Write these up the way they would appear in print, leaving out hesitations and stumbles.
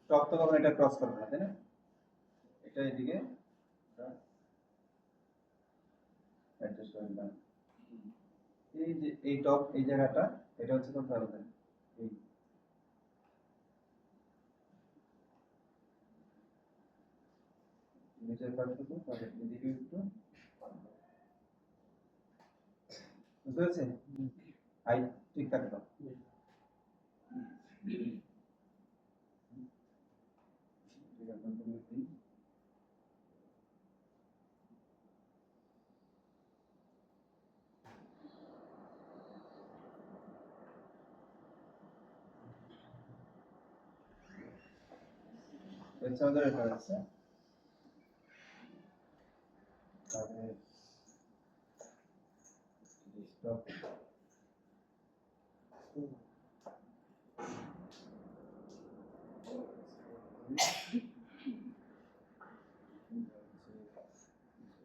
Top তো কখনো এটা ক্রস করবে না, তাই না? এটা এদিকে অ্যাডজাস্ট করে দিলাম। এই যে এই টপ এই জায়গাটা, এটা হচ্ছে কোথায় হবে? এই নিচের পার্টটুকু তাহলে এদিকে একটু বুঝতে পেরেছেন? হাই ঠিক থাকে তো? ঠিক আছে, তুমি দিন। এর চার্জার এটা আছে, তাহলে স্টপ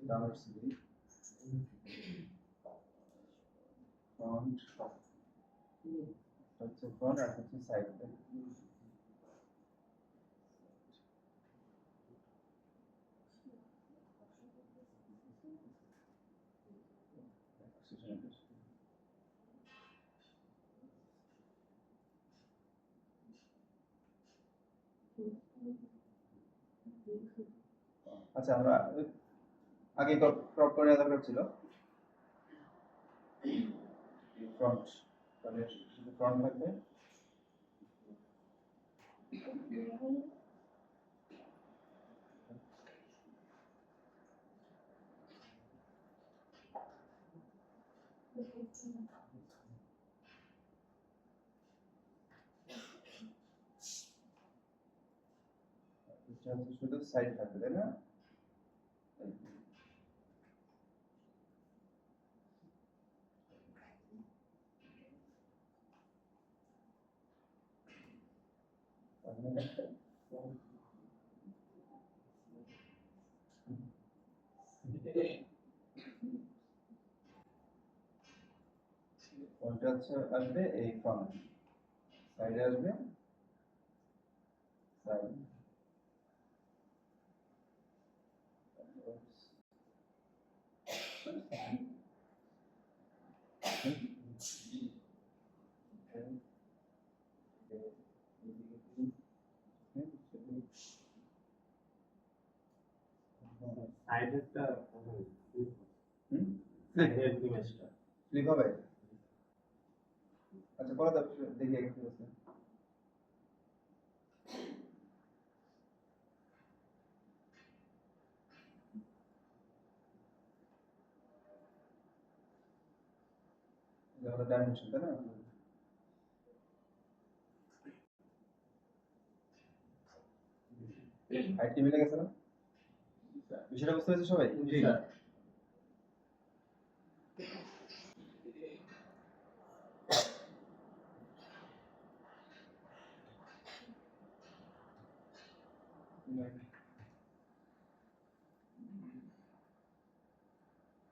ডাউনলোড সিডি ফ্রন্ট হচ্ছে ফ্রন্ট আর হচ্ছে সাইড। আচ্ছা, আমরা আগে ক্রপ করে নেওয়া দরকার ছিল ফ্রন্ট, তাহলে শুধু ফ্রন্ট লাগবে। এটা হচ্ছে শুধু সাইড থাকবে, তাই না? ওইটা হচ্ছে আসবে এই ফ্রন্ট, সাইডে আসবে সাইড। সাইডেরটা ক্লিক হবে? আচ্ছা, করো তো, দেখি আগে কি আছে। এটা ডাইমেনশন, তাই না? হাইট কি মিলে গেছে না? বিষয়টা বুঝতে পেরেছো সবাই? জি স্যার।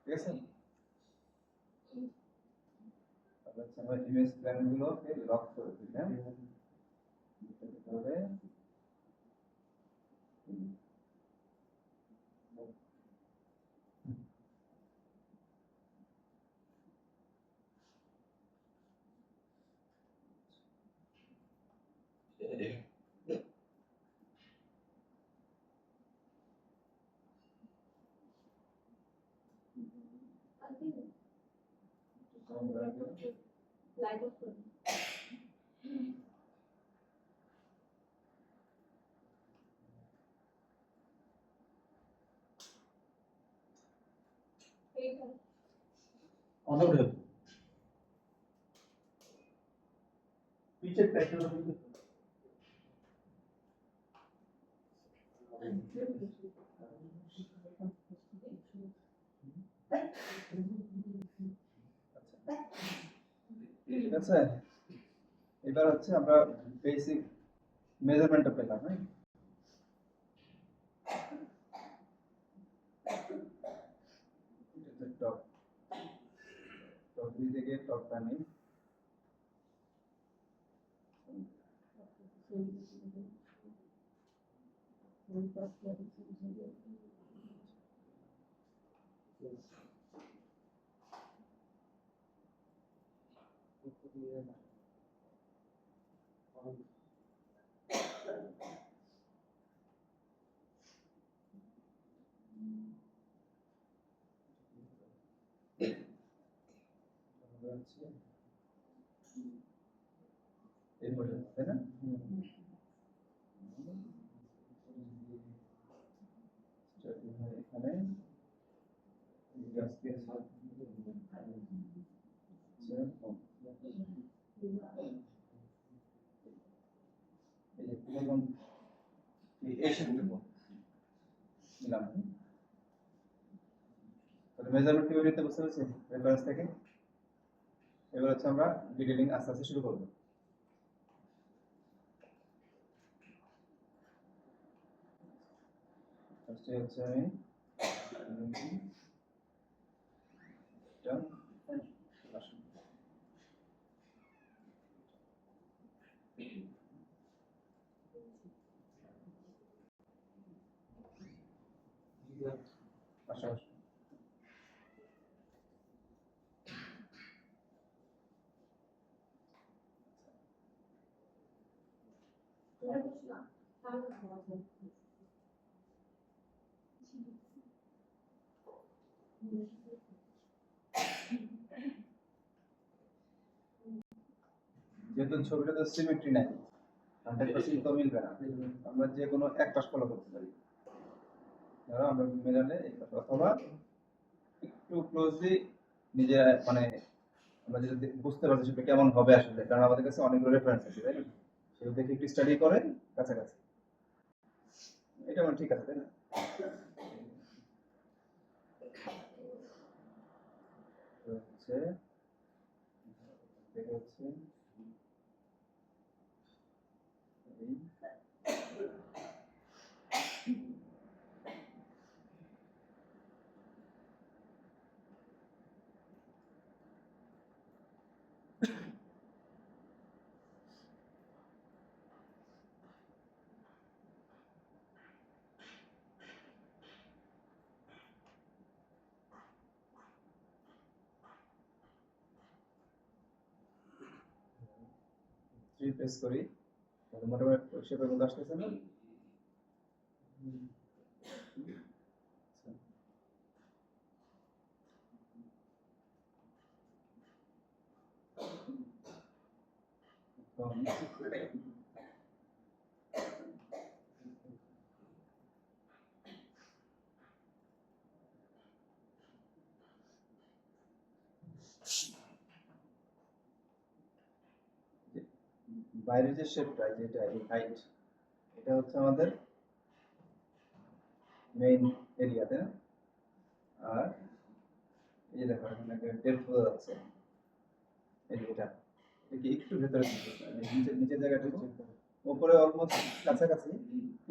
ঠিক আছে, তাহলে হচ্ছে আমরা ইমেজ প্ল্যান গুলোকে লক করে দিলাম। হবে লাইট অফ করুন। এইটা অনবরে পিছের প্যাটার্ন ঠিক আছে। এবার হচ্ছে আমরা বেসিক মেজারমেন্টটা পেলাম, হ্যাঁ? টপ টপ বি থেকে টপটা নেই, এই পর্যন্ত, তাই না? এখানে মেজারমেন্ট কিভাবে নিতে বুঝতে পেরেছি রেফারেন্স থেকে। এবার হচ্ছে আমরা ডিটেইলিং আস্তে আস্তে শুরু করবো। ফার্স্টে হচ্ছে আমি পাশাপাশি যেহেতু ছবিটাতে সিমেট্রি নাই, 100% তো মিলবে না, আমরা যে কোনো এক পাশ ফলো করতে পারি। ধরো আমরা মিলালে এই পাশ, অথবা একটু ক্লোজলি নিজে মানে আমরা যেটা বুঝতে পারছি সেটা কেমন হবে আসলে, কারণ আমাদের কাছে অনেকগুলো রেফারেন্স আছে, তাই না? সেগুলো দেখে একটু স্টাডি করে কাছাকাছি, এটা মানে ঠিক আছে, তাই না? তো হচ্ছে এটা হচ্ছে এই থ্রি প্রেস করি, তাহলে মোটামুটি শেপের মধ্যে আসতেছে না? বাইরের যে শেপটা, যেটা এই হাইট, এটা হচ্ছে আমাদের মেইন এরিয়া, তাই না? আর এই যে দেখো এখানে একটা ডেপথ বোঝা যাচ্ছে, এই যে এটা কি একটু ভেতরে নিচের জায়গাটুকু উপরে অলমোস্ট কাছাকাছি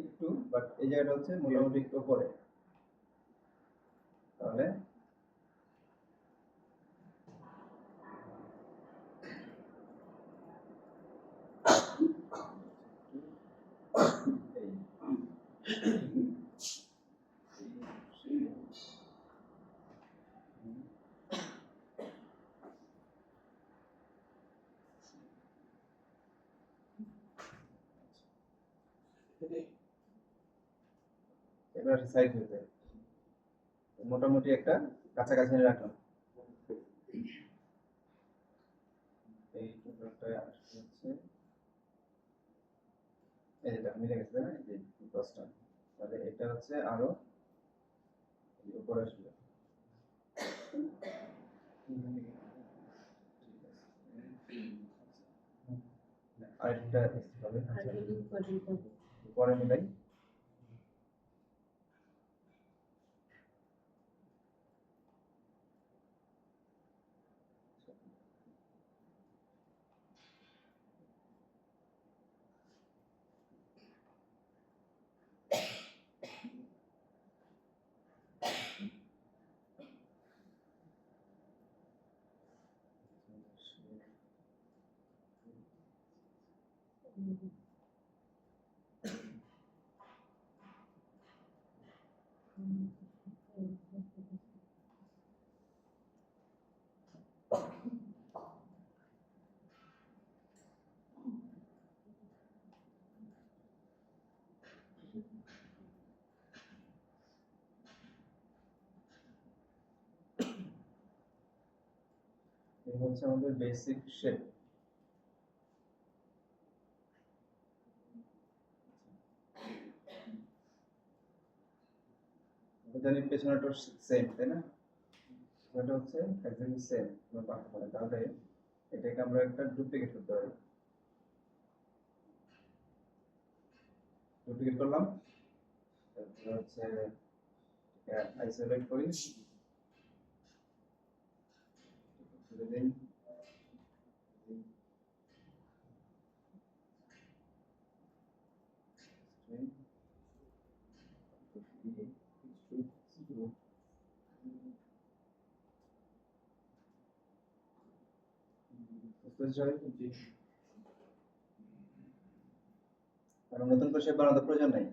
একটু, বাট এই জায়গাটা হচ্ছে মোটামুটি একটু উপরে। তাহলে এবার সাইড হতে মোটামুটি একটা কাছাকাছি রাখলাম। এই টুকরোটা হচ্ছে এই যেটা মিলে গেছে না, এই যে ক্রসটা, তাহলে এটা হচ্ছে আরো উপরে আসবে। আরেকটা হবে পরে মিলাই। এই হচ্ছে আমাদের বেসিক শেপ। জানি পেছনেটা সেম, তাই না? এটা হচ্ছে একদমই সেম, কোনো পার্থক্য নেই। তাহলে এটাকে আমরা একটা ডুপ্লিকেট করতে পারি। ডুপ্লিকেট করলাম, তারপরে হচ্ছে আইসোলেট করি, তুলে দিন। কারণ নতুন করে শেপ বানানোর প্রয়োজন নাই।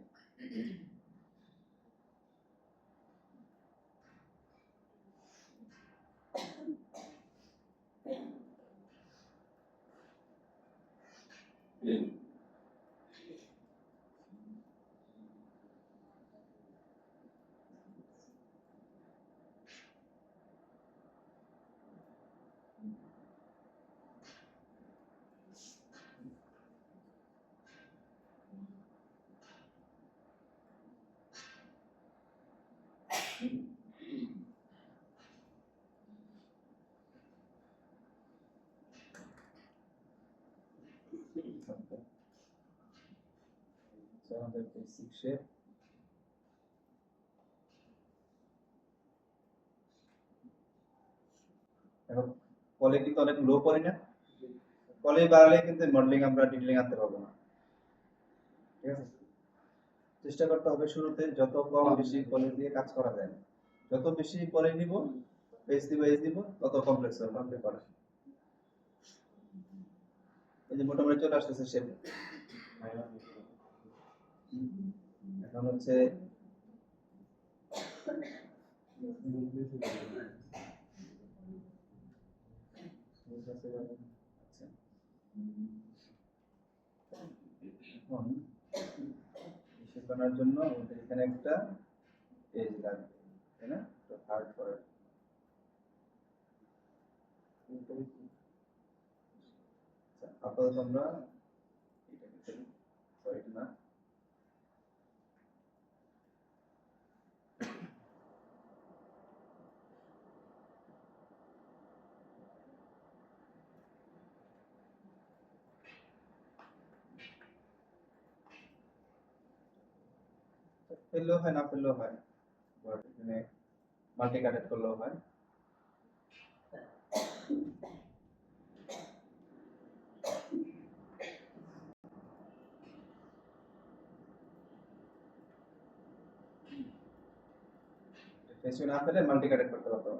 আমাদের বেসিক শেপ। এখন পলে কিন্তু অনেক লো পলি না, পলি বাড়ালে কিন্তু মডেলিং আমরা ডিটেইলিং আনতে পারবো না। ঠিক আছে, চেষ্টা করতে হবে শুরুতে যত কম বেশি পলি দিয়ে কাজ করা যায়। যত বেশি পলি নিব, এজ দিব, তত কমপ্লেক্স হবে পারে। এই যে মোটামুটি চলে আসতেছে শেপ। এখন হচ্ছে এখন শেপ বানানোর জন্য আমাদের এখানে একটা এজ লাগবে, তাই না? তো হার্ড করার আপাতত আমরা এটাকে ফেলি, সরি না, ফেললেও হয় না ফেললেও হয়, এখানে মাল্টি কাটেড করলেও হয়। ফেসিও না পেলে মাল্টি কাটেড করতে পারতো।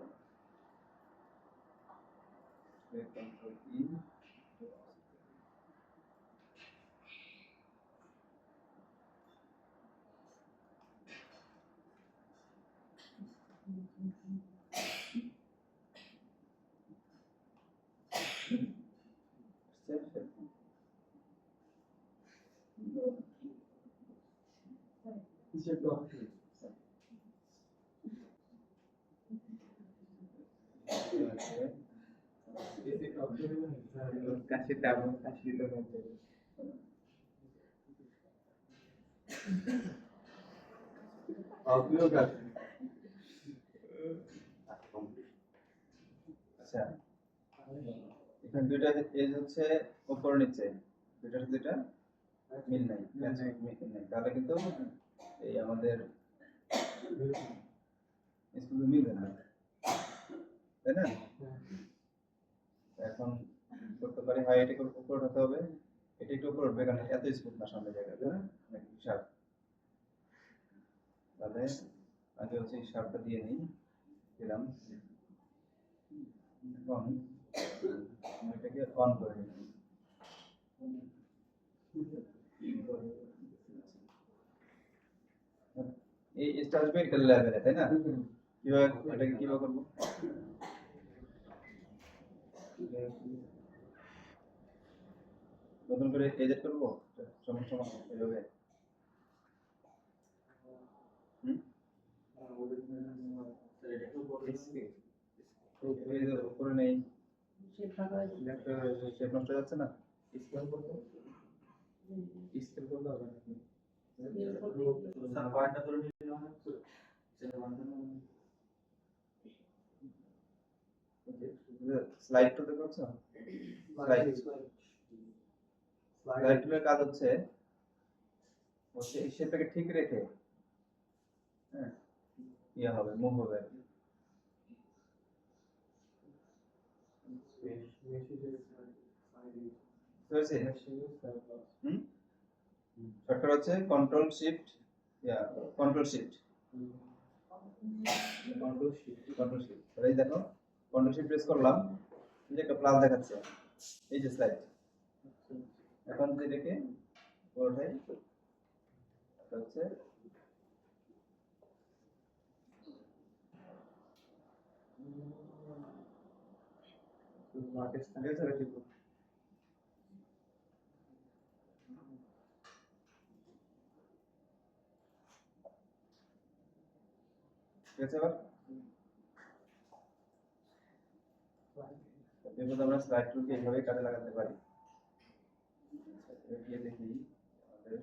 কাশিটা কাশিটা আচ্ছা, এখানে দুইটা এজ হচ্ছে উপর নিচে, দুইটার সাথে দুইটা মিল নাই, মিল নাই, তাহলে কিন্তু এই আমাদের স্কুলে মিলবে না, তাই না? এখন করতে পারি হয় এটাকে উপর হতে হবে, এটা একটু উপর উঠবে কারণ এত স্মুথ না সামনে জায়গা, তাই না? নাকি শার্প, তাহলে আগে হচ্ছে এই শার্পটা দিয়ে নিই, দিলাম। এখন এটাকে অন করে নিই, এই এটা আসবে এটা লেভেলে, তাই না? কিভাবে এটাকে কিভাবে করবো? নতুন করে এডিট করবো সমান সমান এভাবে। হুম? এই যে উপরে নেই, শেপ নষ্ট হয়ে যাচ্ছে না? স্লাইড টুলতে করছো? স্লাইড টুলের কাজ হচ্ছে এই শেপটাকে ঠিক রেখে, হ্যাঁ, ইয়ে হবে, মুভ হবে আর কি। বুঝতে পেরেছি? হুম? শর্টকাট হচ্ছে control shift, control shift, control shift. এই দেখো, কন্ট্রোল শিফট প্রেস করলাম, এই যে একটা প্লাস দেখাচ্ছে, এই যে স্লাইড। এখন যে এটাকে পুরোটাই হচ্ছে ঠিক আছে। এবার এবার আমরা স্লাইড টুলকে এইভাবে কাজে লাগাতে পারি। গিয়ে দেখি আমাদের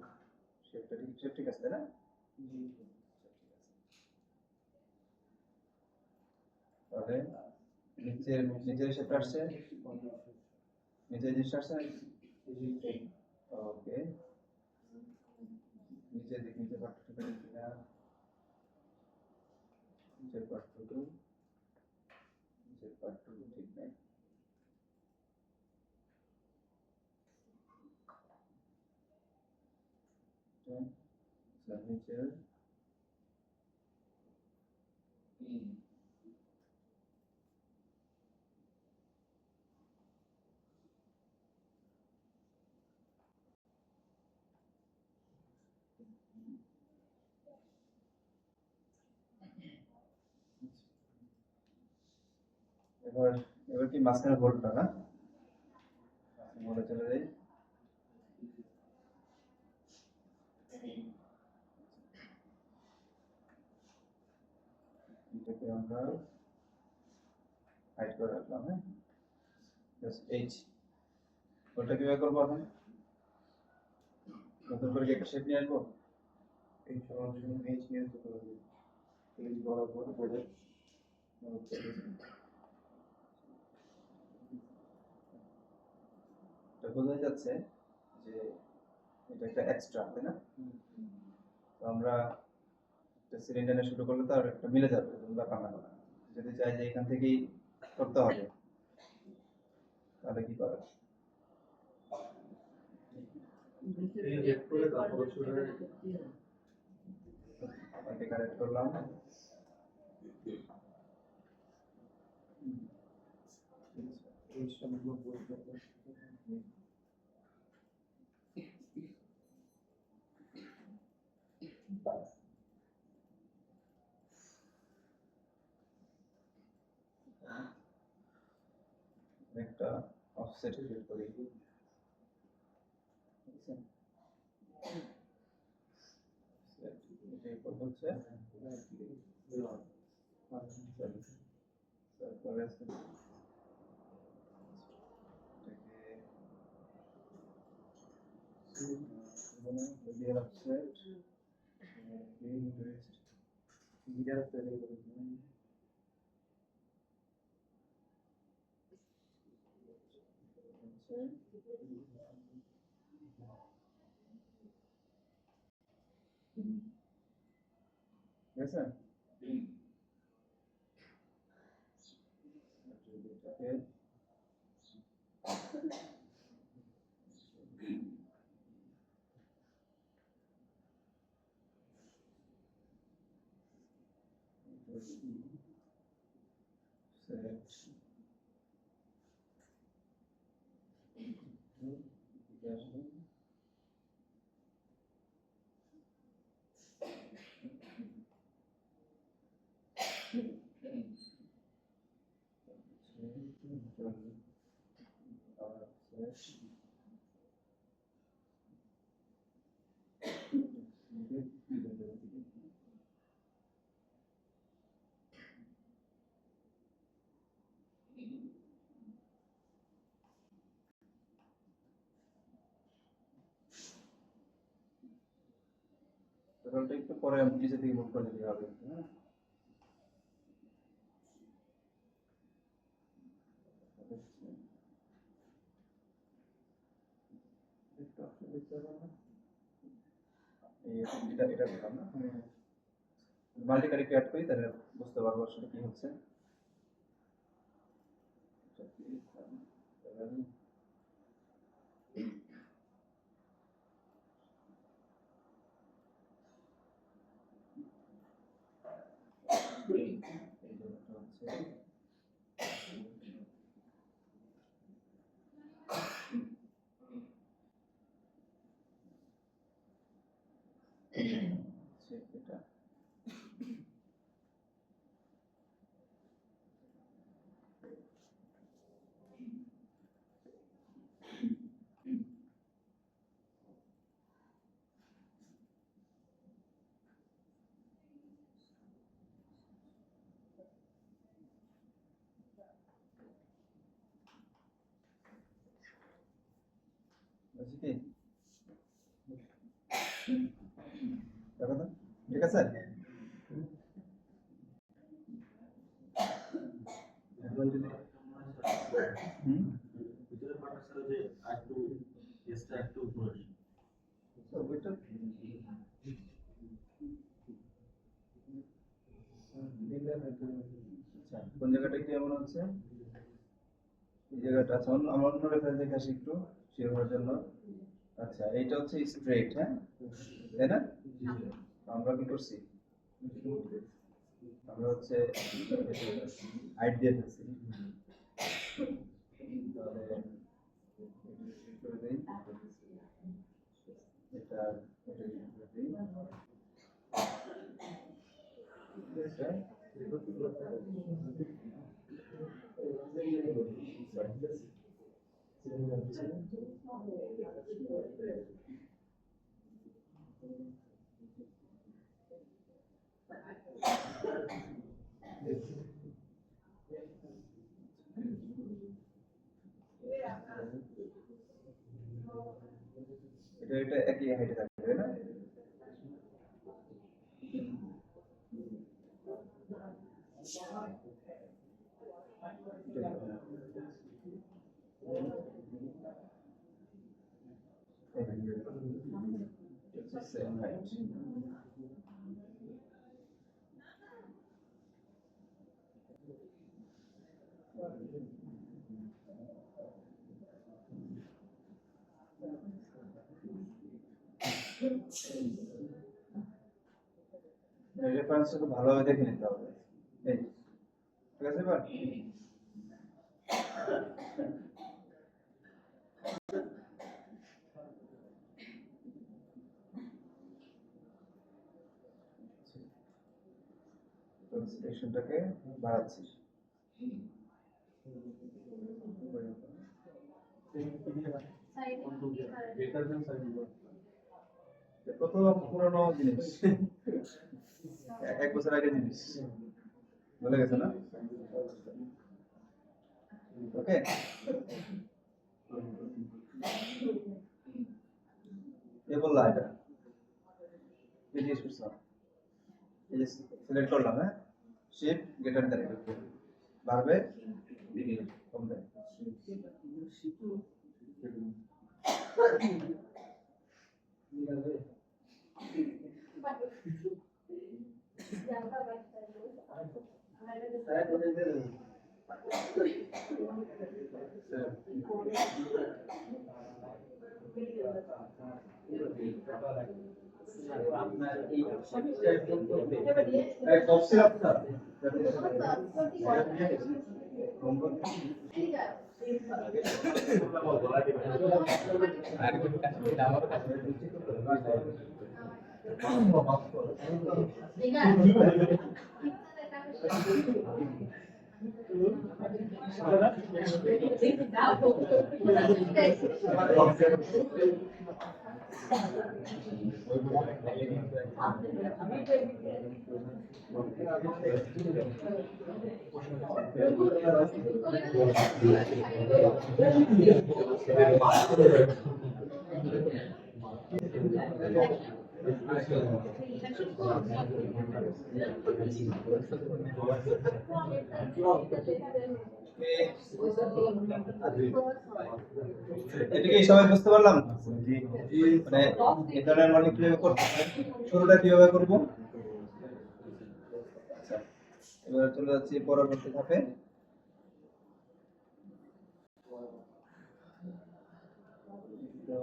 শেপটা ঠিক আছে, তাই না? তাহলে নিচের শেপটা আসছে, নিচের জিনিসটা আসছে। ওকে, নিচের পার্টটা ঠিক আছে কিনা? নিচের পার্টটুকু ঠিক নাই। নিচের এবার এবার কি মাঝখানে হোল্ডটা না বলে চলে যাই। এটাকে আমরা হাইড করে রাখলাম, হ্যাঁ, জাস্ট এইচ। হোল্ডটা কিভাবে করবো এখন? নতুন করে কি একটা শেপ নিয়ে আসবো? এই সমান এইচ নিয়ে আসবো, এইচ বরাবর বলে এটা বোঝা যাচ্ছে যে এটা একটা এক্সট্রা, তাই না? তো আমরা একটা সিলিন্ডারে শুরু করলে তো আর একটা মিলে যাবে, এরকম ব্যাপার না। যদি চাই যে এখান থেকেই করতে হবে, তাহলে কি করা? এটাকে কারেক্ট করলাম। একটা অফসেট ফিল করি, এটাই কত হচ্ছে, তারপরে ঠিক আছে। টোটালটা একটু পরে নিচে থেকে মুভ করে দিতে হবে, হ্যাঁ? এটা দিলাম না, মাল্টিকার একটু অ্যাড করি তাহলে বুঝতে পারবো আসলে কি হচ্ছে। এটা বুঝছি কি? দেখো তো, ঠিক আছে? এখন যদি হুম ভিতরে পার্টনার ছিল যে একটু এক্সট্রা একটু উপরে তো ওইটা আচ্ছা, কোন জায়গাটা একটু এমন হচ্ছে, এই জায়গাটা আছে, আমার অন্য রেফারেন্স দেখে আসি একটু শিওর হওয়ার জন্য। আচ্ছা, এইটা হচ্ছে স্ট্রেট, হ্যাঁ, তাই না? আমরা কি করছি, আমরা হচ্ছে হাইট দিয়ে ফেলছি, তাহলে করে দিই এটা, এটা করে দিই, এটা এটা একই হাইটে থাকবে, তাই না? Same height. রেফারেন্সটা খুব ভালোভাবে দেখে নিতে হবে, এই ঠিক আছে। এবার সিলেকশনটাকে বাড়াচ্ছি, কত পুরনো জিনিস, এক বছর আগে জিনিস বলে গেছে না? ওকে, এ বললা এটা এই জিনিস করছিলাম, এই যে সিলেক্ট করলাম, হ্যাঁ, শিফট গ্রেটার দ্যান বাড়বে কমবে, আপনার এই সবচেয়ে একদম করবে এই কফ সিরাপটা এটা কি সবাই বুঝতে পারলাম? মানে এই ধরনের মডেল কিভাবে করতে হয়, শুরুটা কিভাবে করব? আচ্ছা, এবার চলে যাচ্ছি পরবর্তী ধাপে। তো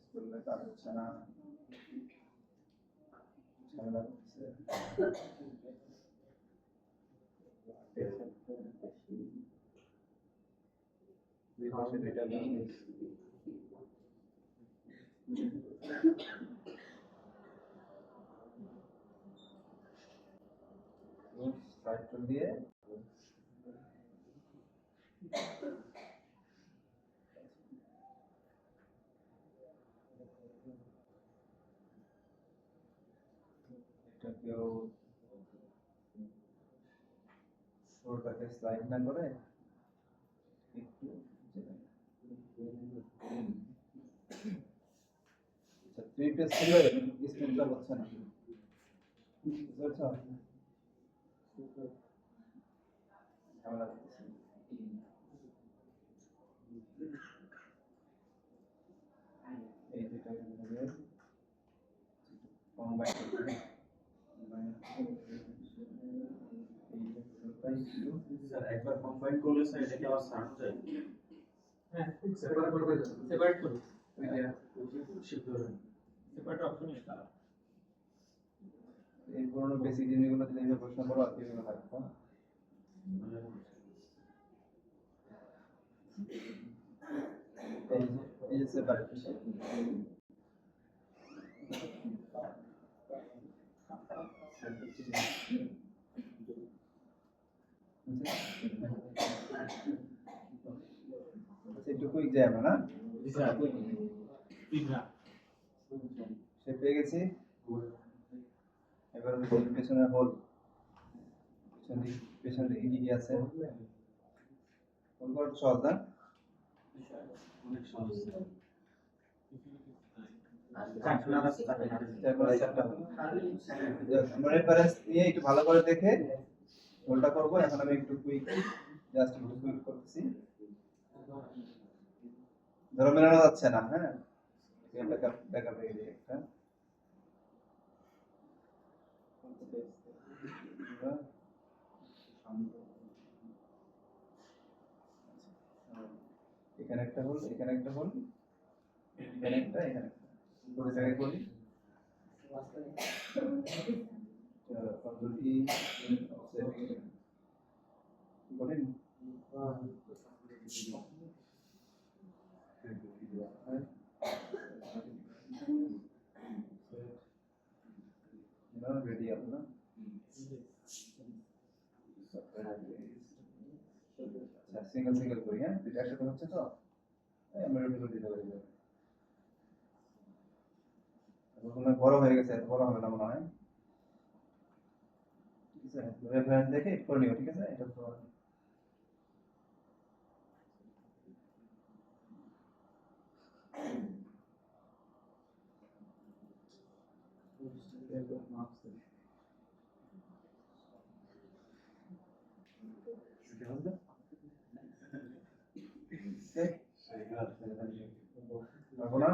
স্কুলে কাজ হচ্ছে না, ঝামেলা হচ্ছে। দুই পাশে দুইটা ব্যাংক। সাইড দিয়ে এটাকেও শুরুটাকে স্লাইড না করে একটু আচ্ছা, 3 পেজ ছিল স্ক্রিনটা হচ্ছে না, বুঝতে পারছো? ঝামেলা হচ্ছে। এই দুটো মিলে কম্বাইন করতে স্যার একবার কম্বাইন করলে স্যার এটা কি আবার সার্চ যায়? হ্যাঁ সেপারেট করে দাও। সেপারেট করুন শিফট করে সেপারেট অপশন এটা এই পুরোনো বেসিক জিনিসগুলো যদি প্রশ্ন করো আর কি হবে হ্যাঁ এই যে সেপারেট একটু কুইক যাই আমরা না সে পেয়ে গেছি। এবার পেছনে হোল, পেছন দিকে কি কি আছে হোল করা তো সহজ না? অনেক সহজ আমরা রেফারেন্স নিয়ে একটু ভালো করে দেখে হোলটা করব। এখন আমি একটু কুইক জাস্ট একটু কুইক করতেছি, ধরো মেলানো যাচ্ছে না। হ্যাঁ ব্যাকআপ ব্যাকআপ রেখে দিই একটা। এখানে একটা হোল, এখানে একটা হোল, এখানে একটা, এখানে একটা। প্রতি জায়গায় করি কন্ট্রোল ই অফসেট করেন। রেডিয়াল না আচ্ছা, সিঙ্গেল সিঙ্গেল করি। হ্যাঁ দুইটা একসাথে হচ্ছে তো আমরা রেডিয়াল দিতে পারি। এখন বড় হয়ে গেছে, এত বড় হবে না মনে হয়। ঠিক আছে, রেফারেন্স দেখে করে নিও। ঠিক আছে, এটা তো পারবো না?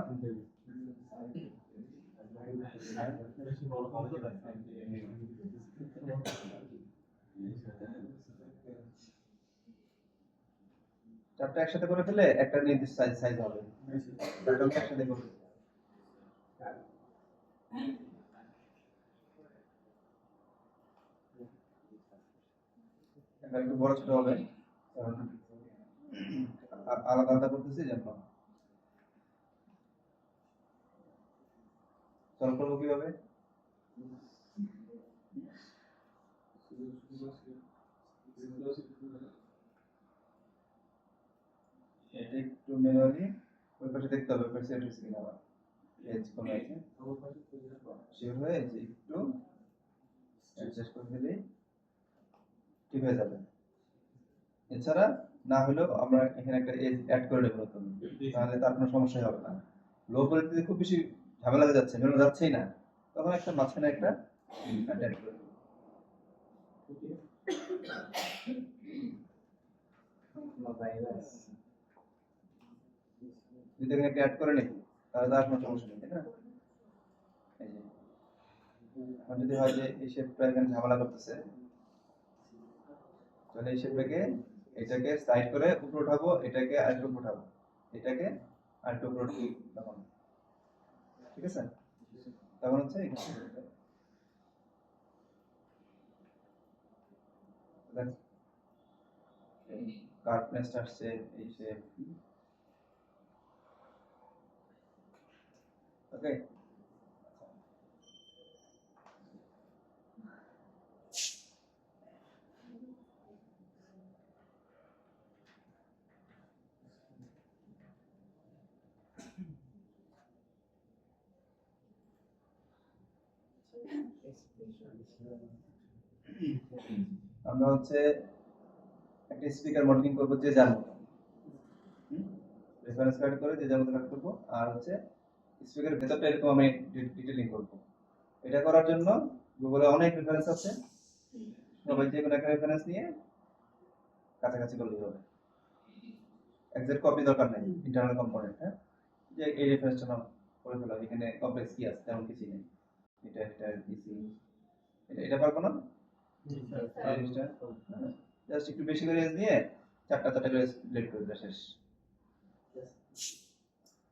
চারটা একসাথে করে ফেলে একটা নির্দিষ্ট সাইজ হবে। চারটা একসাথে করবে। এটা একটু বড় ছোট হবে, কারণ আলাদা আলাদা করতেছি জন্য। সলভ করবো কিভাবে? এটা একটু ম্যানুয়ালি ওই পাশে দেখতে হবে, পাশে সেট হচ্ছে কিনা আবার এজ কমে আছে শিওর হয়ে যে একটু অ্যাডজাস্ট করে দিলেই ঠিক হয়ে যাবে। এছাড়া না হলেও আমরা এখানে একটা এজ অ্যাড করে দেবো নতুন, তাহলে তার কোনো সমস্যাই হবে না। লো পরিস্থিতি খুব বেশি ঝামেলা হয়ে যাচ্ছে, মেলানো যাচ্ছেই না, তখন একটা মাঝখানে একটা অ্যাড করে দেবো। যদি এখানে একটা অ্যাড করে নিই তাহলে তার কোনো সমস্যা নেই, তাই না? এই যে এখন যদি হয় যে এই শেপটা এখানে ঝামেলা করতেছে, তাহলে এই শেপটাকে এটাকে সাইড করে উপরে উঠাবো, এটাকে আরেকটু উপরে উঠাবো, এটাকে আরেকটু উপরে উঠাবো, তখন ঠিক আছে? তখন হচ্ছে কার্ভনেস আসছে, এই শেপ। ওকে, আমরা হচ্ছে একটা স্পিকার মডেলিং করবো যে যার মতো, রেফারেন্স কার্ড করে যে যার মতো কাট করবো, আর হচ্ছে স্পিকারের ভেতরটা এরকম আমি ডিটেইলিং করবো। এটা করার জন্য গুগলে অনেক রেফারেন্স আছে, সবাই যে কোনো একটা রেফারেন্স নিয়ে কাছাকাছি করলেই হবে। এক্সাক্ট কপি দরকার নেই, ইন্টারনাল কম্পোনেন্ট। হ্যাঁ, যে এই রেফারেন্সটা নাম করে ফেলো, এখানে কমপ্লেক্স কি আছে তেমন কিছু নেই, এটা একটা ডিসি, এটা পারবো না, জাস্ট একটু বেশি করে এজ নিয়ে চারটা করে সিলেক্ট করে দিলে শেষ।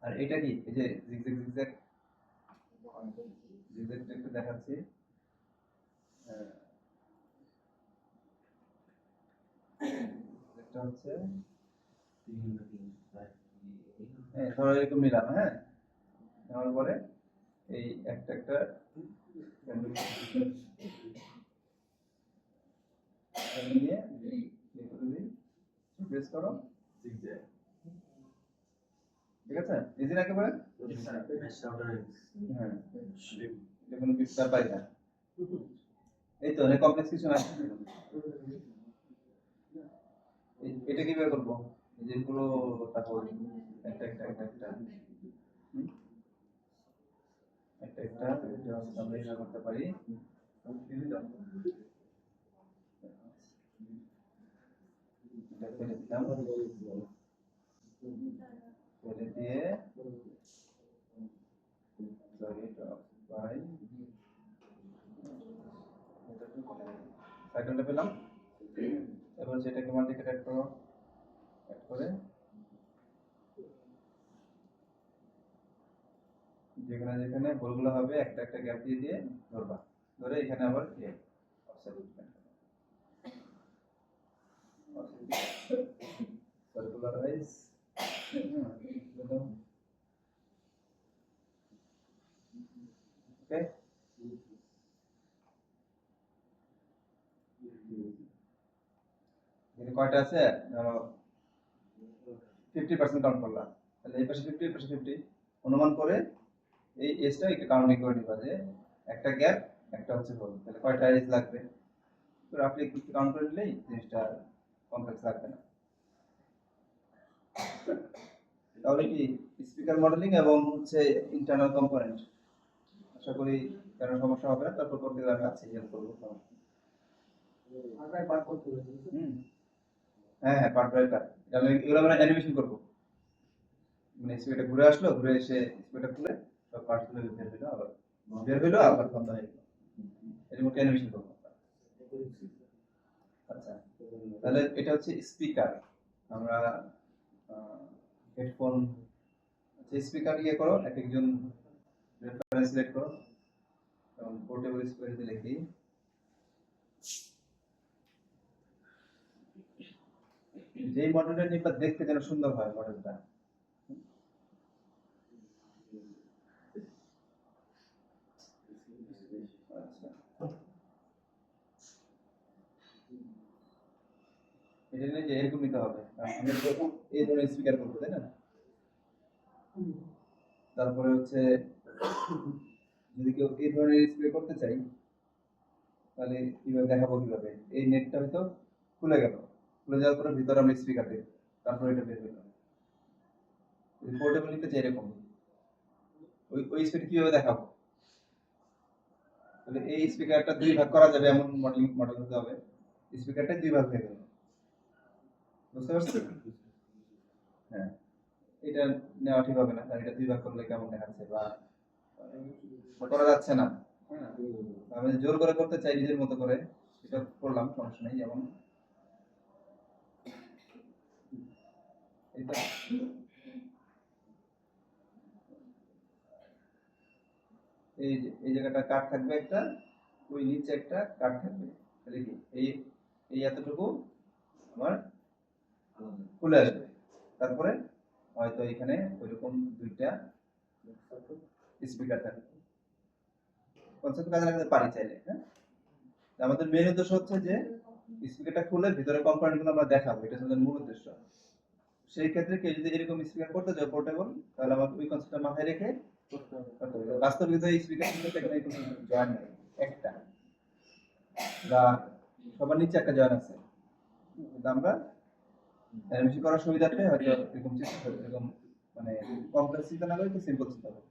আর এটা কি, এই যে জিগজ্যাগ জিগজ্যাগ জিগজ্যাগটা একটু দেখাচ্ছি। এটা হচ্ছে ধরো এরকম নিলাম, হ্যাঁ, নেওয়ার পরে এই একটা একটা নিয়ে প্রেস করো, ঠিক আছে? ইজি না একেবারে? হ্যাঁ, এটা কোনো পিকচার পাই না, এই তো অনেক কমপ্লেক্স কিছু না। এটা কিভাবে করবো? এই যে পুরো তারপর একটা একটা একটা একটা একটা একটা আমরা এটা করতে পারি। এটা ফেলে দিলাম, ফেলে দিয়ে সাইকেলটা পেলাম। এবার সেটাকে মাল্টিকে অ্যাড করো, অ্যাড করে যেখানে যেখানে গোলগুলো হবে একটা একটা গ্যাপ দিয়ে দিয়ে ধরবা, ধরে এখানে আবার অফসেট সার্কুলারাইজ ওকে। এখানে কয়টা আছে? ধরো 50% কাউন্ট করলাম, তাহলে এই পাশে 50 এই পাশে 50 অনুমান করে এই এজটা একটু কাউন্টিং করে নিবা যে একটা গ্যাপ একটা হচ্ছে হোল, তাহলে কয়টা এজ লাগবে, তো আপনি একটু কাউন্ট করে নিলেই জিনিসটা কমপ্লেক্স লাগবে না। তাহলে কি স্পিকার মডেলিং এবং হচ্ছে ইন্টারনাল কম্পোনেন্ট, আশা করি কারো সমস্যা হবে না। তারপর করতে গেলে আমি আছি হেল্প করবো। হ্যাঁ হ্যাঁ, পার্ট বাই পার্ট। আমি এগুলো আমরা অ্যানিমেশন করবো, মানে স্পিডটা ঘুরে আসলো, ঘুরে এসে স্পিডটা খুলে সব পার্টস গুলো বের হইলো আবার বন্ধ হয়ে গেল, এরকম অ্যানিমেশন করবো। আচ্ছা, তাহলে এটা হচ্ছে স্পিকার। আমরা হেডফোন, স্পিকার ইয়ে করো, এক একজন রেফারেন্স সিলেক্ট করো, এবং পোর্টেবল স্পিকার লিখি। যেই মডেলটা নিবা দেখতে যেন সুন্দর হয় মডেলটা। আচ্ছা, এটা নিয়ে যে এরকম নিতে হবে, আমরা যখন এই ধরনের স্পিকার করবো, তাই না? তারপরে হচ্ছে যদি কেউ এই ধরনের স্পিকার করতে চাই, তাহলে কিভাবে দেখাবো, কিভাবে এই নেটটা হয়তো খুলে গেল, খুলে যাওয়ার পরে ভিতরে আমরা স্পিকার দিই, তারপরে এটা বের হলো। যদি পোর্টেবল নিতে চাই এরকম, ওই স্পিকার কিভাবে দেখাবো? তাহলে এই স্পিকারটা দুই ভাগ করা যাবে, এমন মডেল হতে হবে স্পিকারটা দুই ভাগ হয়ে গেল। বুঝতে পারছি? হ্যাঁ, এটা নেওয়া ঠিক হবে না, কারণ এটা দুই ভাগ করলে কেমন দেখাচ্ছে বা করা যাচ্ছে না। হ্যাঁ, আমি জোর করে করতে চাই নিজের মতো করে, এটা করলাম, সমস্যা নেই। যেমন এটা এই জায়গাটা কাট থাকবে একটা, ওই নিচে একটা কাট থাকবে, তাহলে কি এই এই এতটুকু আমার খুলে আসবে। তারপরে হয়তো এখানে ওইরকম দুইটা স্পিকার থাকবে, কনসেপ্ট কাজে লাগাতে পারি চাইলে। হ্যাঁ, আমাদের মেন উদ্দেশ্য হচ্ছে যে স্পিকারটা খুলে ভিতরে কম্পোনেন্টগুলো আমরা দেখাবো, এটা হচ্ছে মূল উদ্দেশ্য। সেই ক্ষেত্রে কেউ যদি এরকম স্পিকার করতে চায় পোর্টেবল, তাহলে আমার ওই কনসেপ্টটা মাথায় রেখে করতে হবে। বাস্তবিক এই স্পিকার কিন্তু এখানে জয়েন নাই, একটা বা সবার নিচে একটা জয়েন আছে, কিন্তু আমরা অ্যানিমেশন করার সুবিধার্থে হয়তো এরকম মানে কমপ্লেক্স চিন্তা না করে একটু সিম্পল চিন্তা করবো।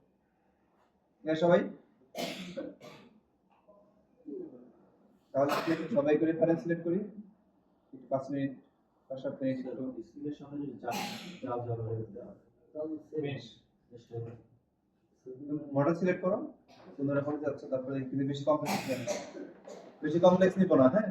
ঠিক আছে সবাই? তাহলে সবাই করে রেফারেন্স সিলেক্ট করি, 5 মিনিট 7 মিনিট একটু স্ক্রিনের সামনে যদি যাও মডেল সিলেক্ট করো, সুন্দর রেফারেন্স যাচ্ছে। তারপরে কিন্তু বেশি কমপ্লেক্স নিব না, হ্যাঁ